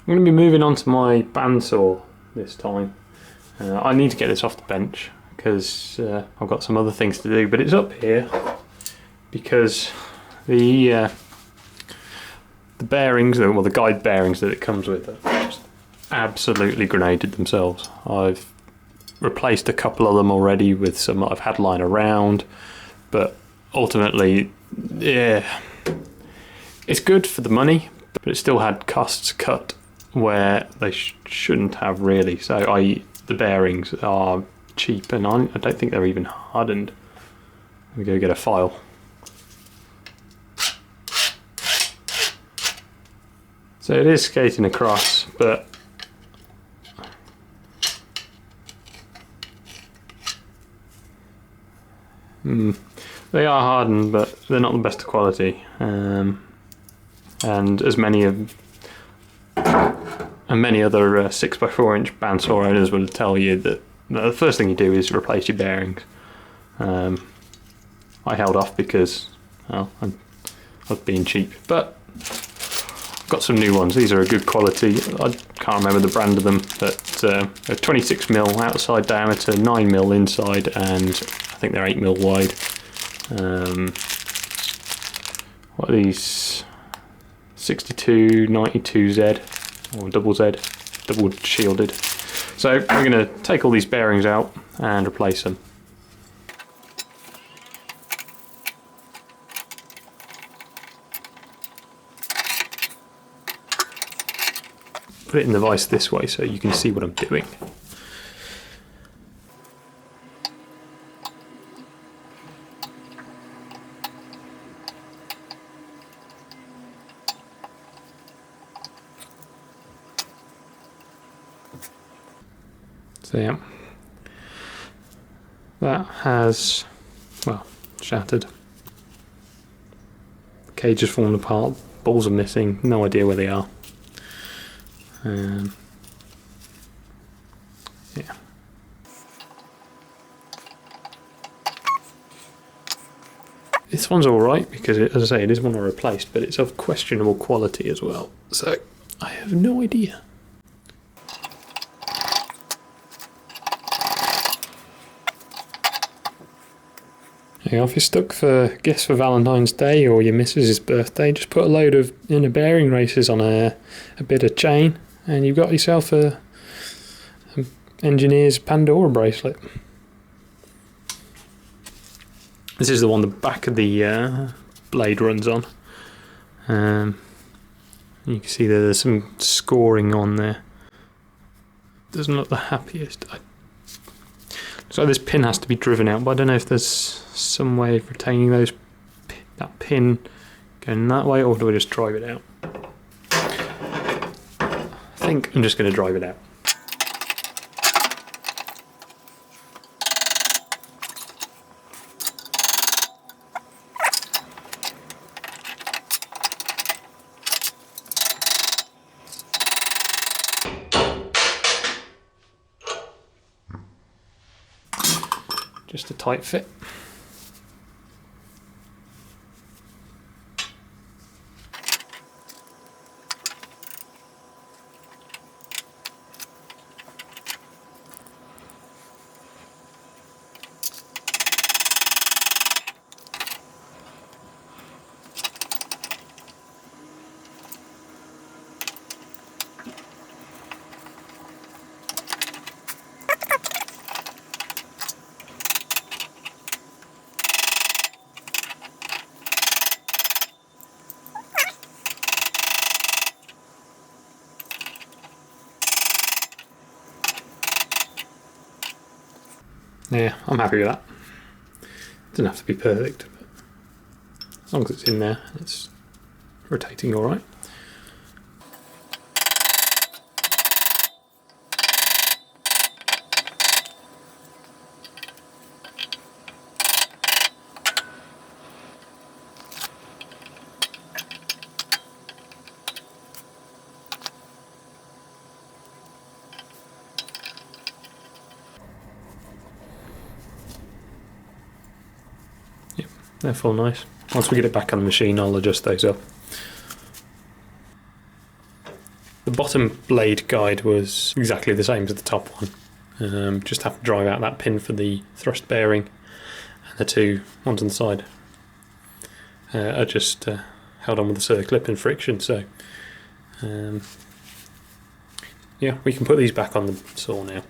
I'm going to be moving on to my bandsaw this time. I need to get this off the bench because I've got some other things to do, but it's up here because the bearings, well, the guide bearings that it comes with are just absolutely grenaded themselves. I've replaced a couple of them already with some that I've had lying around, but ultimately, yeah, it's good for the money, but it still had costs cut where they shouldn't have really. So the bearings are cheap, and I don't think they're even hardened. Let me go get a file. So it is skating across, but they are hardened, but they're not the best quality. And as many other 6x4 inch bandsaw owners will tell you that the first thing you do is replace your bearings. I held off because, well, I was being cheap, but I've got some new ones. These are a good quality. I can't remember the brand of them, but they're 26mm outside diameter, 9mm inside, and I think they're 8mm wide. What are these? 6292Z or double Z, double shielded. So we're going to take all these bearings out and replace them. Put it in the vise this way so you can see what I'm doing. So yeah, that has, well, shattered. The cage has fallen apart, balls are missing, no idea where they are. Yeah. This one's alright because, as I say, it is one I replaced, but it's of questionable quality as well, so I have no idea. Yeah, if you're stuck for gifts for Valentine's Day or your missus's birthday, just put a load of inner bearing races on a bit of chain and you've got yourself a engineer's Pandora bracelet. This is the one the back of the blade runs on. You can see there's some scoring on there. Doesn't look the happiest. So this pin has to be driven out, but I don't know if there's some way of retaining that pin going that way, or do I just drive it out? I think I'm just going to drive it out. Just a tight fit. Yeah, I'm happy with that. It doesn't have to be perfect, but as long as it's in there, it's rotating all right. They're full nice. Once we get it back on the machine, I'll adjust those up. The bottom blade guide was exactly the same as the top one. Just have to drive out that pin for the thrust bearing, and the two ones on the side are just held on with the circlip and friction. So yeah, we can put these back on the saw now.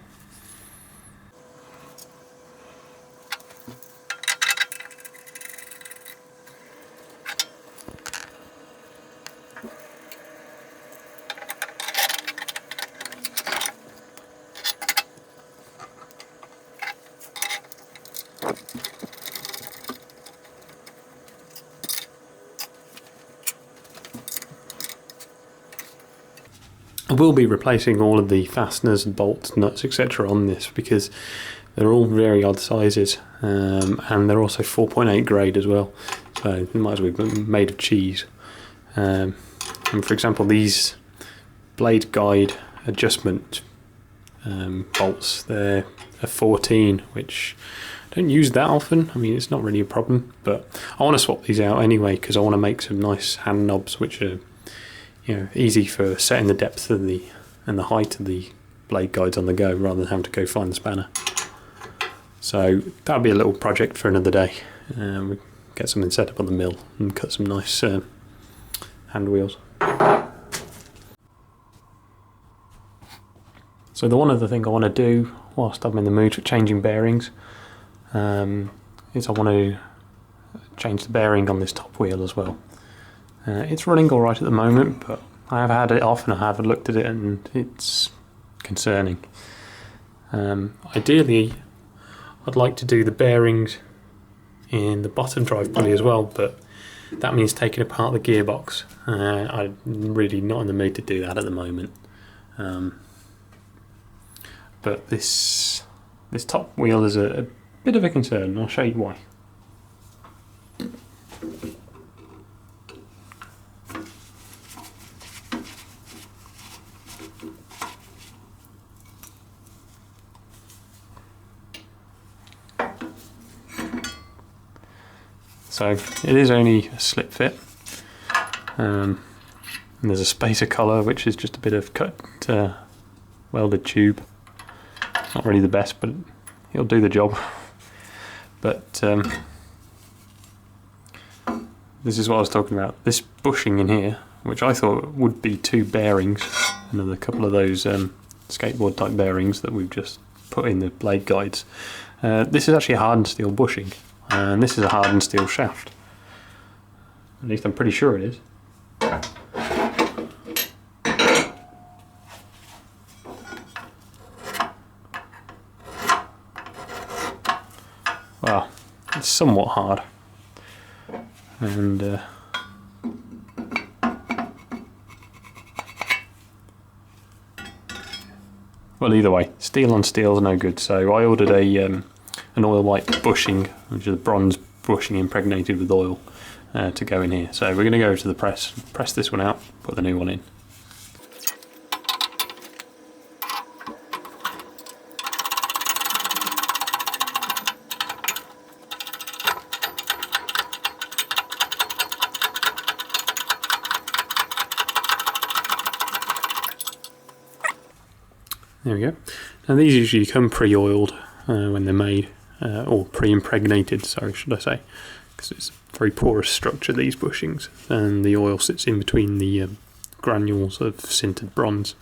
I will be replacing all of the fasteners and bolts, nuts, etc. on this because they're all very odd sizes, and they're also 4.8 grade as well, so they might as well be made of cheese. And for example, these blade guide adjustment bolts, they're a 14, which I don't use that often. I mean, it's not really a problem, but I want to swap these out anyway because I want to make some nice hand knobs which are, you know, easy for setting the depth of and the height of the blade guides on the go rather than having to go find the spanner. So that'll be a little project for another day. We get something set up on the mill and cut some nice hand wheels. So the one other thing I want to do whilst I'm in the mood for changing bearings is I want to change the bearing on this top wheel as well. It's running alright at the moment, but I have had it off and I have looked at it and it's concerning. Ideally, I'd like to do the bearings in the bottom drive pulley as well, but that means taking apart the gearbox. I'm really not in the mood to do that at the moment. But this top wheel is a bit of a concern, and I'll show you why. So it is only a slip fit, and there's a spacer collar which is just a bit of cut welded tube. Not really the best, but it'll do the job. But this is what I was talking about. This bushing in here, which I thought would be two bearings, another couple of those skateboard type bearings that we've just put in the blade guides. This is actually a hardened steel bushing, and this is a hardened steel shaft. At least I'm pretty sure it is. Well, it's somewhat hard, and well, either way, steel on steel is no good. So I ordered an oil white bushing, which is a bronze bushing impregnated with oil, to go in here. So we're going to go to the press this one out, put the new one in. There we go. Now these usually come pre-oiled when they're made, or pre-impregnated, sorry, should I say, because it's a very porous structure, these bushings, and the oil sits in between the granules of sintered bronze.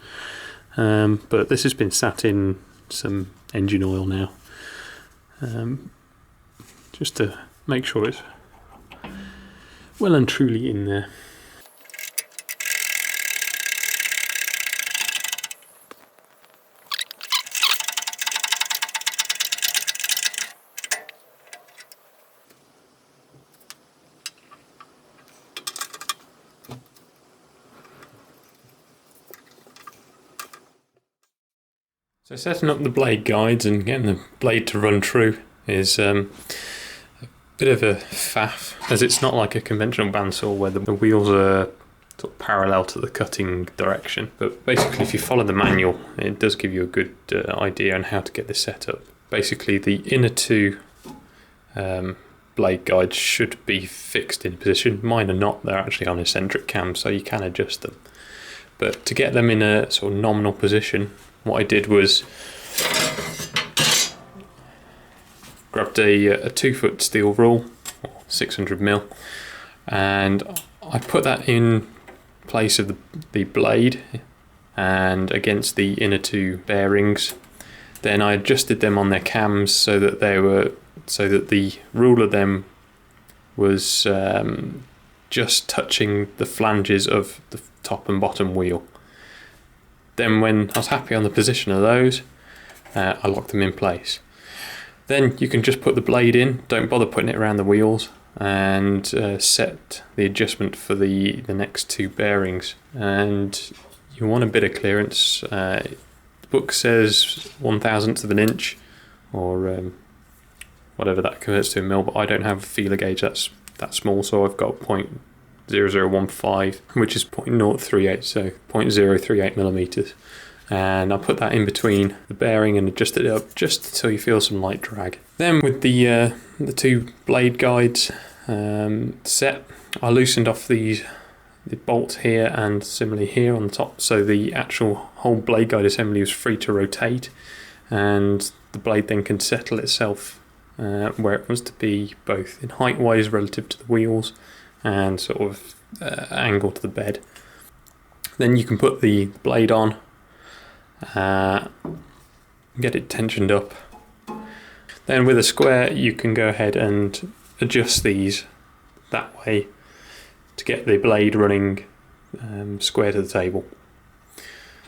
But this has been sat in some engine oil now, just to make sure it's well and truly in there. So setting up the blade guides and getting the blade to run true is a bit of a faff, as it's not like a conventional bandsaw where the wheels are sort of parallel to the cutting direction. But basically, if you follow the manual, it does give you a good idea on how to get this set up. Basically, the inner two blade guides should be fixed in position. Mine are not, they're actually on eccentric cams, so you can adjust them. But to get them in a sort of nominal position, what I did was grabbed a 2-foot steel rule, 600mm, and I put that in place of the blade and against the inner 2 bearings. Then I adjusted them on their cams so that the rule of them was just touching the flanges of the top and bottom wheel. Then when I was happy on the position of those, I locked them in place. Then you can just put the blade in, don't bother putting it around the wheels, and set the adjustment for the next 2 bearings. And you want a bit of clearance. The book says 1/1000th of an inch, or whatever that converts to a mil, but I don't have a feeler gauge that's that small, so I've got 0.0015, which is 0.038, so 0.038 millimeters. And I put that in between the bearing and adjust it up just until you feel some light drag. Then with the 2 blade guides set, I loosened off the bolt here and similarly here on the top, so the actual whole blade guide assembly is free to rotate, and the blade then can settle itself where it wants to be, both in height wise relative to the wheels and sort of angle to the bed. Then you can put the blade on, get it tensioned up. Then with a square you can go ahead and adjust these that way to get the blade running square to the table.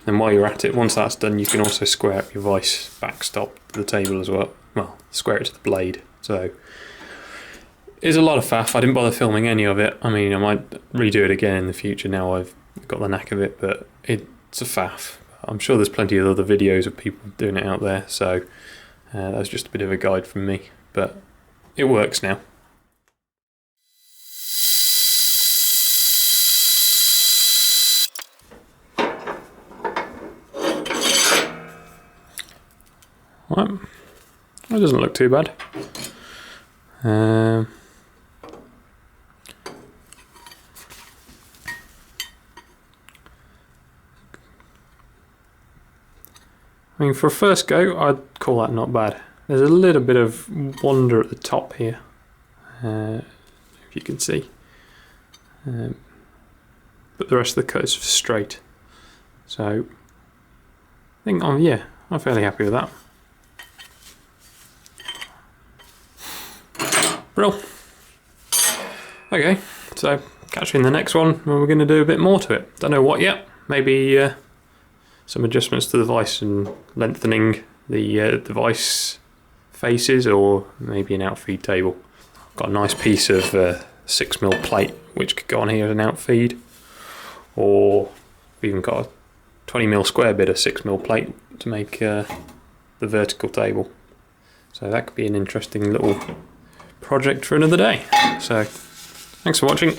And while you're at it, once that's done, you can also square up your vice backstop to the table as well. Well, square it to the blade. So it's a lot of faff. I didn't bother filming any of it. I mean, I might redo it again in the future now I've got the knack of it, but it's a faff. I'm sure there's plenty of other videos of people doing it out there, so that was just a bit of a guide from me, but it works now. Well, that doesn't look too bad. I mean, for a first go, I'd call that not bad. There's a little bit of wander at the top here, if you can see. But the rest of the cut is straight. So, I think, yeah, I'm fairly happy with that. Brill. Okay, so catch you in the next one when we're going to do a bit more to it. Don't know what yet. Maybe some adjustments to the vice and lengthening the vice faces, or maybe an outfeed table. Got a nice piece of 6mm plate which could go on here as an outfeed, or we've even got a 20mm square bit of 6mm plate to make the vertical table. So that could be an interesting little project for another day. So thanks for watching.